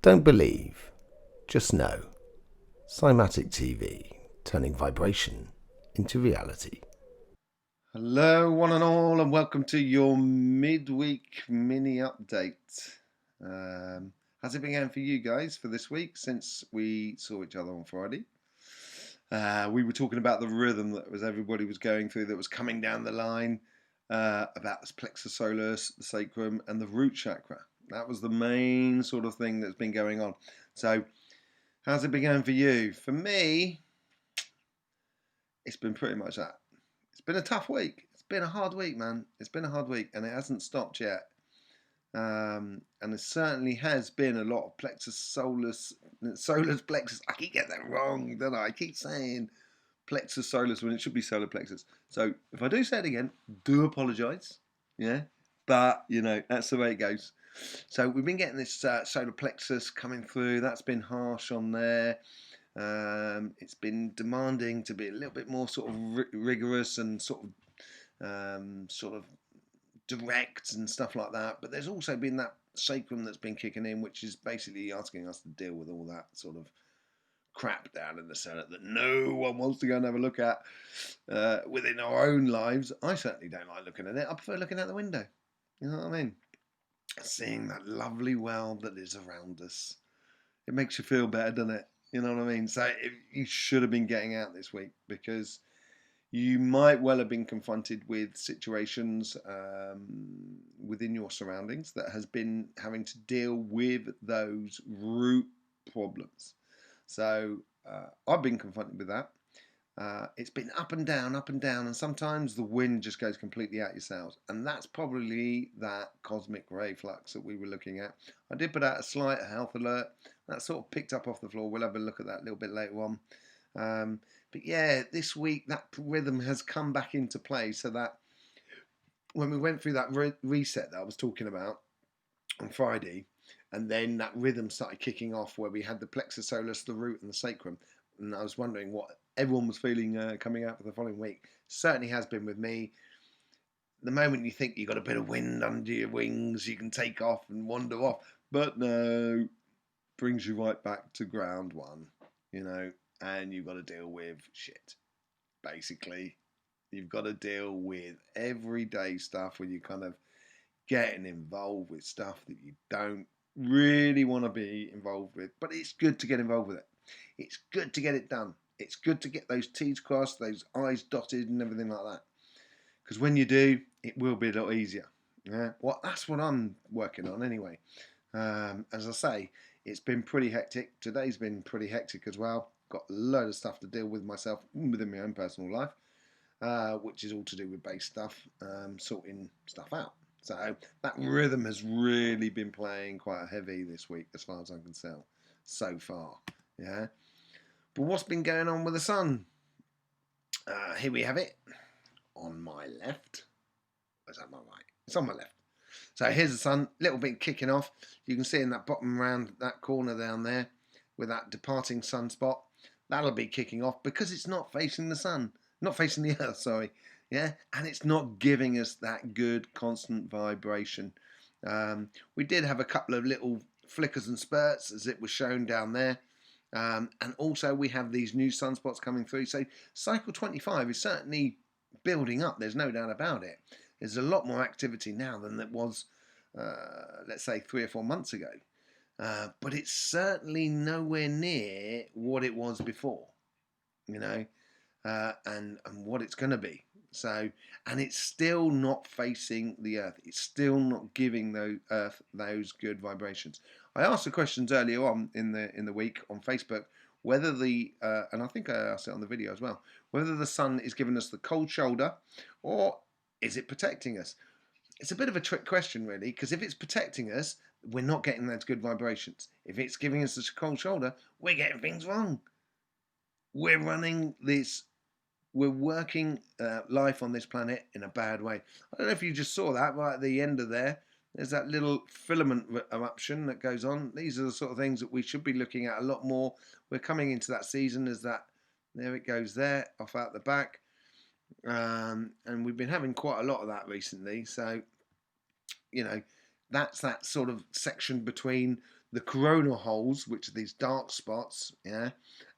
Don't believe, just know. Cymatic TV, turning vibration into reality. Hello, one and all, and welcome to your midweek mini update. How's it been going for you guys for this week since we saw each other on Friday? We were talking about the rhythm that everybody was going through, that was coming down the line, about the plexus solis, the sacrum, and the root chakra. That was the main sort of thing that's been going on. So, how's it been going for you? For me, it's been pretty much that. It's been a tough week. It's been a hard week, man. It's been a hard week, and it hasn't stopped yet. And it certainly has been a lot of plexus solar plexus. I keep getting that wrong, don't I? I keep saying plexus solus when it should be solar plexus. So if I do say it again, do apologise. Yeah, but you know that's the way it goes. So we've been getting this solar plexus coming through. That's been harsh on there. It's been demanding to be a little bit more sort of rigorous and sort of direct and stuff like that. But there's also been that sacrum that's been kicking in, which is basically asking us to deal with all that sort of crap down in the cellar that no one wants to go and have a look at within our own lives. I certainly don't like looking at it. I prefer looking out the window. You know what I mean? Seeing that lovely world that is around us. It makes you feel better, doesn't it? You know what I mean? So you should have been getting out this week, because you might well have been confronted with situations within your surroundings that has been having to deal with those root problems. So I've been confronted with that. It's been up and down, and sometimes the wind just goes completely out your sails. And that's probably that cosmic ray flux that we were looking at. I did put out a slight health alert. That sort of picked up off the floor. We'll have a look at that a little bit later on. But yeah, this week that rhythm has come back into play, so that when we went through that reset that I was talking about on Friday, and then that rhythm started kicking off where we had the plexus solis, the root, and the sacrum. And I was wondering what everyone was feeling coming out for the following week. Certainly has been with me. The moment you think you've got a bit of wind under your wings, you can take off and wander off. But no, brings you right back to ground one, you know, and you've got to deal with shit. Basically, you've got to deal with everyday stuff where you kind of getting involved with stuff that you don't really want to be involved with. But it's good to get involved with it. It's good to get it done. It's good to get those T's crossed, those I's dotted, and everything like that. Because when you do, it will be a lot easier. Yeah, well, that's what I'm working on anyway. As I say, it's been pretty hectic. Today's been pretty hectic as well. Got a load of stuff to deal with myself within my own personal life, which is all to do with base stuff, sorting stuff out. So that rhythm has really been playing quite heavy this week, as far as I can tell, so far. Yeah. But what's been going on with the sun? Here we have it on my left. Or is that my right? It's on my left. So here's the sun, little bit kicking off. You can see in that bottom round, that corner down there, with that departing sunspot. That'll be kicking off because it's not facing the sun, not facing the earth, sorry. Yeah, and it's not giving us that good constant vibration. We did have a couple of little flickers and spurts, as it was shown down there. And also we have these new sunspots coming through. So cycle 25 is certainly building up. There's no doubt about it. There's a lot more activity now than there was, let's say, 3 or 4 months ago. But it's certainly nowhere near what it was before, you know, and what it's going to be. So, and it's still not facing the earth. It's still not giving the earth those good vibrations. I asked the questions earlier on in the week on Facebook whether and I think I asked it on the video as well, whether the sun is giving us the cold shoulder or is it protecting us? It's a bit of a trick question, really, because if it's protecting us, we're not getting those good vibrations. If it's giving us a cold shoulder, we're getting things wrong. We're working life on this planet in a bad way. I don't know if you just saw that right at the end of there. There's that little filament eruption that goes on. These are the sort of things that we should be looking at a lot more. We're coming into that season as that, there it goes there, off out the back. And we've been having quite a lot of that recently. So, you know, that's that sort of section between the coronal holes, which are these dark spots, yeah,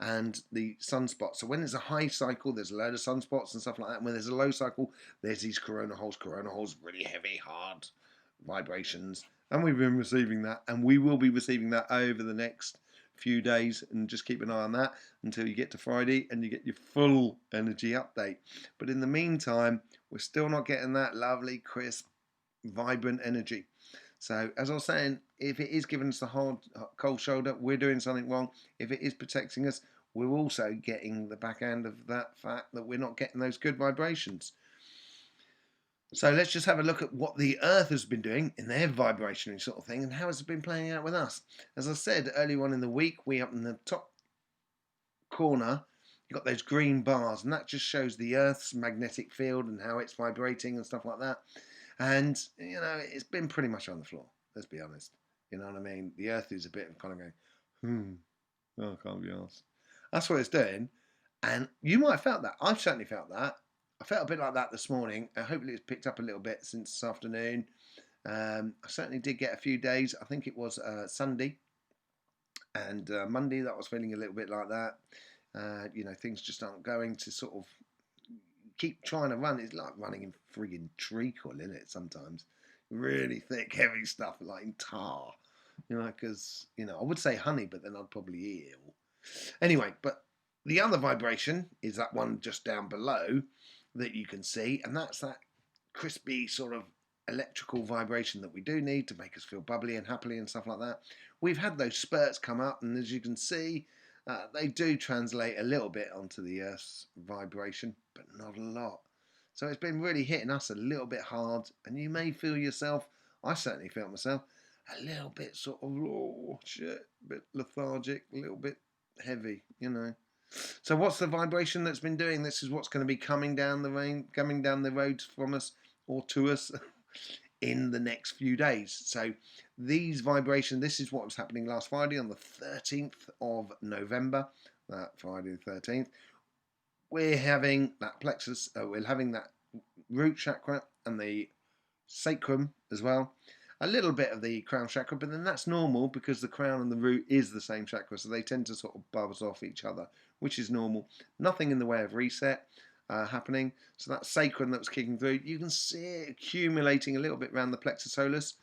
and the sunspots. So when there's a high cycle, there's a load of sunspots and stuff like that. And when there's a low cycle, there's these coronal holes. Coronal holes, really heavy, hard vibrations. And we've been receiving that, and we will be receiving that over the next few days, and just keep an eye on that until you get to Friday and you get your full energy update. But in the meantime, we're still not getting that lovely, crisp, vibrant energy. So as I was saying, if it is giving us the hard, cold shoulder, we're doing something wrong. If it is protecting us, we're also getting the back end of that fact that we're not getting those good vibrations. So let's just have a look at what the Earth has been doing in their vibrationary sort of thing, and how it's been playing out with us. As I said earlier on in the week, we up in the top corner, you've got those green bars, and that just shows the Earth's magnetic field and how it's vibrating and stuff like that. And, you know, it's been pretty much on the floor, let's be honest. You know what I mean? The Earth is a bit of kind of going, oh, I can't be arsed. That's what it's doing. And you might have felt that. I've certainly felt that. I felt a bit like that this morning. Hopefully it's picked up a little bit since this afternoon. I certainly did get a few days. I think it was Sunday and Monday that I was feeling a little bit like that. You know, things just aren't going to sort of keep trying to run. It's like running in frigging treacle, isn't it, sometimes? Really thick, heavy stuff, like in tar. You know, because, you know, I would say honey, but then I'd probably eat it all. Anyway, but the other vibration is that one just down below that you can see, and that's that crispy sort of electrical vibration that we do need to make us feel bubbly and happily and stuff like that. We've had those spurts come up, and as you can see, they do translate a little bit onto the Earth's vibration, but not a lot. So it's been really hitting us a little bit hard, and you may feel yourself, I certainly felt myself, a little bit sort of, oh shit, a bit lethargic, a little bit heavy, you know. So what's the vibration that's been doing? This is what's going to be coming down the road from us or to us in the next few days. So these vibrations, this is what was happening last Friday on the 13th of November, that Friday the 13th. We're having that plexus, we're having that root chakra and the sacrum as well. A little bit of the crown chakra, but then that's normal because the crown and the root is the same chakra, so they tend to sort of buzz off each other, which is normal. Nothing in the way of reset happening. So that sacrum that was kicking through, you can see it accumulating a little bit around the plexus solis,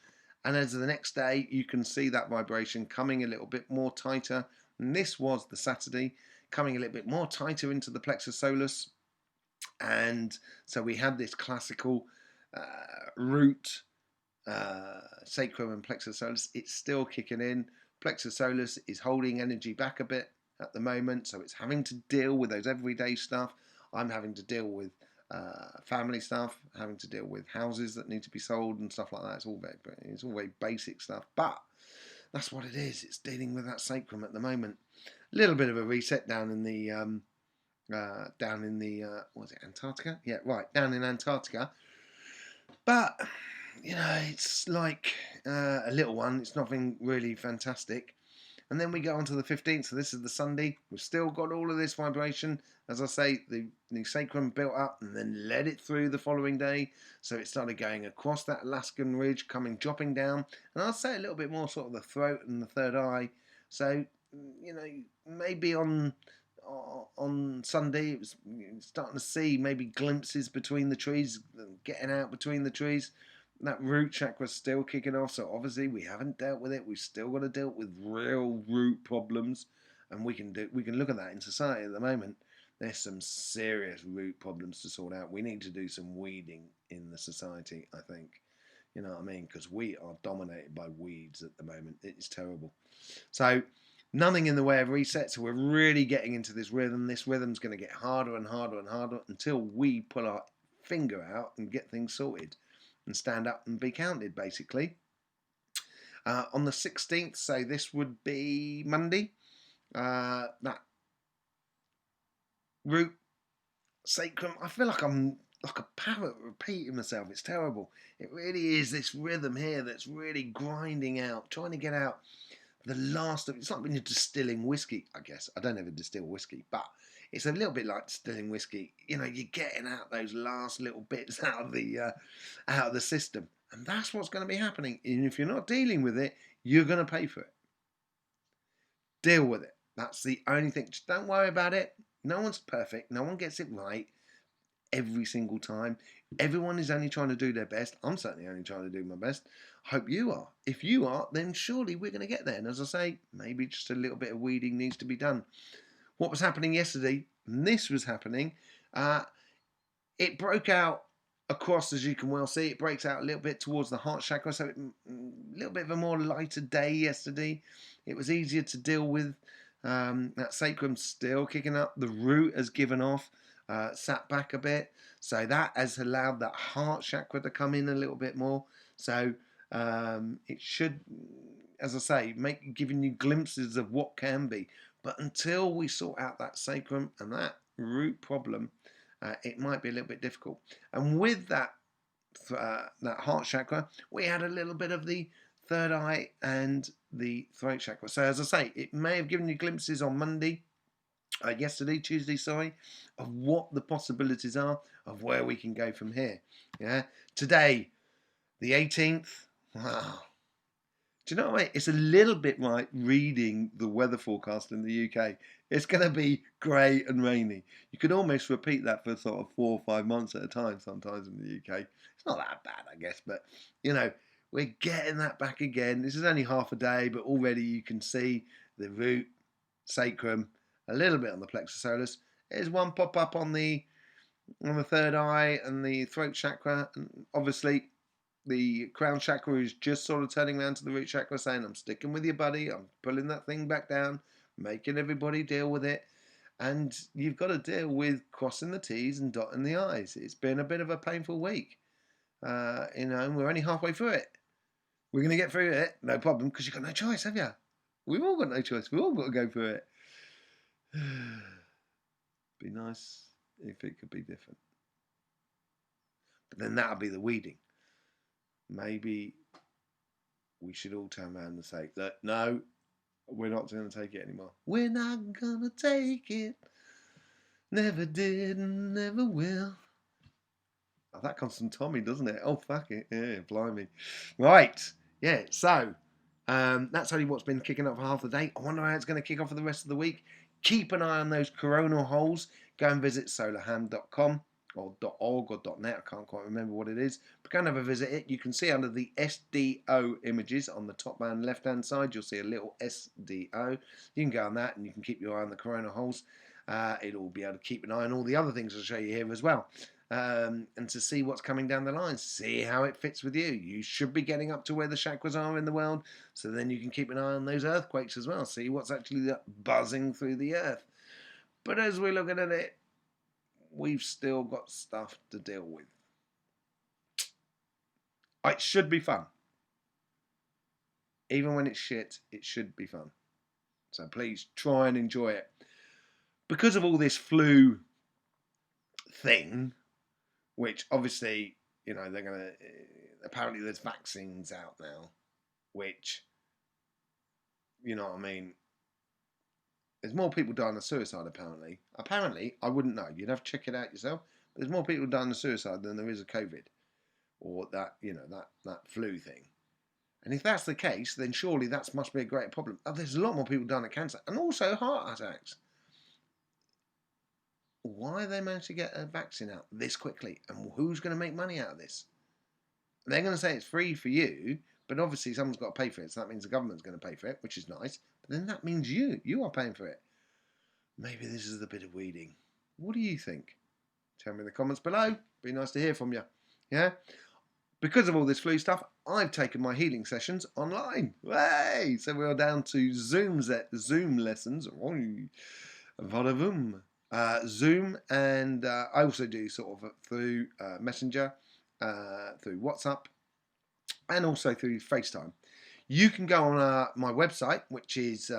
and as the next day, you can see that vibration coming a little bit more tighter. And this was the Saturday, coming a little bit more tighter into the plexus solis, and so we had this classical root. Sacrum and plexus solis, it's still kicking in. Plexus solis is holding energy back a bit at the moment, so it's having to deal with those everyday stuff. I'm having to deal with family stuff, having to deal with houses that need to be sold and stuff like that. It's all very basic stuff, but that's what it is. It's dealing with that sacrum at the moment. A little bit of a reset down in the was it Antarctica? Yeah, right, down in Antarctica. But you know, it's like a little one. It's nothing really fantastic. And then we go on to the 15th. So this is the Sunday. We've still got all of this vibration. As I say, the sacrum built up and then led it through the following day. So it started going across that Alaskan ridge, dropping down. And I'll say a little bit more sort of the throat and the third eye. So, you know, maybe on Sunday, it was starting to see maybe glimpses between the trees, getting out between the trees. That root chakra is still kicking off, so obviously we haven't dealt with it. We've still got to deal with real root problems, and we can look at that in society at the moment. There's some serious root problems to sort out. We need to do some weeding in the society, I think. You know what I mean? Because we are dominated by weeds at the moment. It's terrible. So nothing in the way of reset. So we're really getting into this rhythm. This rhythm's going to get harder and harder and harder until we pull our finger out and get things sorted and stand up and be counted, basically. On the 16th, so this would be Monday, that root sacrum, I feel like I'm like a parrot repeating myself. It's terrible. It really is this rhythm here that's really grinding out, trying to get out the last of it. It's like when you're distilling whiskey, I guess. I don't ever distill whiskey, but it's a little bit like distilling whiskey. You know, you're getting out those last little bits out of the system, and that's what's going to be happening. And if you're not dealing with it, you're going to pay for it. Deal with it. That's the only thing. Just don't worry about it. No one's perfect. No one gets it right every single time. Everyone is only trying to do their best. I'm certainly only trying to do my best. Hope you are. If you are, then surely we're going to get there. And as I say, maybe just a little bit of weeding needs to be done. What was happening yesterday, and this was happening, it broke out across, as you can well see, it breaks out a little bit towards the heart chakra, so a little bit of a more lighter day yesterday. It was easier to deal with. That sacrum still kicking up. The root has given off, sat back a bit, so that has allowed that heart chakra to come in a little bit more. So it should, as I say, giving you glimpses of what can be. But until we sort out that sacrum and that root problem, it might be a little bit difficult. And with that heart chakra, we had a little bit of the third eye and the throat chakra. So as I say, it may have given you glimpses on Tuesday, sorry, of what the possibilities are of where we can go from here. Yeah, today, the 18th. Wow. Do you know what I mean? It's a little bit like reading the weather forecast in the UK. It's going to be grey and rainy. You could almost repeat that for sort of 4 or 5 months at a time sometimes in the UK. It's not that bad, I guess, but, we're getting that back again. This is only half a day, but already you can see the root, sacrum, a little bit on the plexus solis. There's one pop up on the third eye and the throat chakra, and obviously the crown chakra is just sort of turning around to the root chakra saying, I'm sticking with you, buddy. I'm pulling that thing back down, making everybody deal with it. And you've got to deal with crossing the T's and dotting the I's. It's been a bit of a painful week. And we're only halfway through it. We're going to get through it, no problem, because you've got no choice, have you? We've all got no choice. We've all got to go through it. Be nice if it could be different. But then that'll be the weeding. Maybe we should all turn around and say that no, we're not going to take it anymore. We're not going to take it. Never did and never will. Oh, that comes from Tommy, doesn't it? Oh, fuck it. Yeah, blimey. Right. Yeah, so that's only what's been kicking off for half the day. I wonder how it's going to kick off for the rest of the week. Keep an eye on those coronal holes. Go and visit solarham.com. or .org or .net, I can't quite remember what it is, but go and have a visit it. You can see under the SDO images on the top and left hand side, you'll see a little SDO. You can go on that and you can keep your eye on the corona holes. It'll be able to keep an eye on all the other things I'll show you here as well. And to see what's coming down the line, see how it fits with you. You should be getting up to where the chakras are in the world, so then you can keep an eye on those earthquakes as well, see what's actually buzzing through the earth. But as we're looking at it, we've still got stuff to deal with. It should be fun. Even when it's shit, it should be fun. So please try and enjoy it. Because of all this flu thing, which obviously, they're going to... Apparently there's vaccines out now, which, you know what I mean... There's more people dying of suicide, apparently. Apparently, I wouldn't know. You'd have to check it out yourself. But there's more people dying of suicide than there is of COVID. Or that flu thing. And if that's the case, then surely that must be a great problem. Oh, there's a lot more people dying of cancer. And also heart attacks. Why they managed to get a vaccine out this quickly? And who's going to make money out of this? They're going to say it's free for you. But obviously someone's got to pay for it. So that means the government's going to pay for it, which is nice. But then that means you are paying for it. Maybe this is a bit of weeding. What do you think? Tell me in the comments below. Be nice to hear from you. Yeah? Because of all this flu stuff, I've taken my healing sessions online. Hey! So we're down to Zoom lessons. Zoom, and I also do sort of through Messenger, through WhatsApp, and also through FaceTime. You can go on my website, which is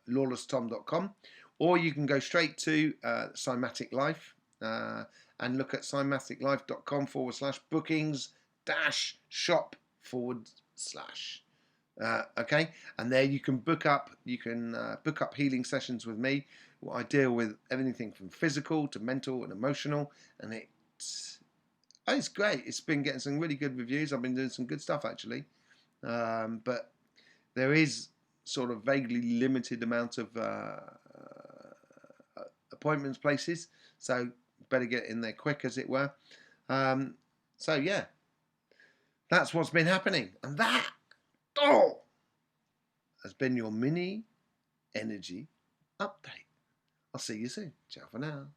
lawlesstom.com, or you can go straight to Cymatic Life and look at cymaticlife.com/bookings-shop/. Okay, and there you can book up healing sessions with me. I deal with everything from physical to mental and emotional, and it's great. It's been getting some really good reviews. I've been doing some good stuff actually, but there is sort of vaguely limited amount of appointments places, so better get in there quick, as it were. So yeah, that's what's been happening, and that has been your mini energy update. I'll see you soon. Ciao for now.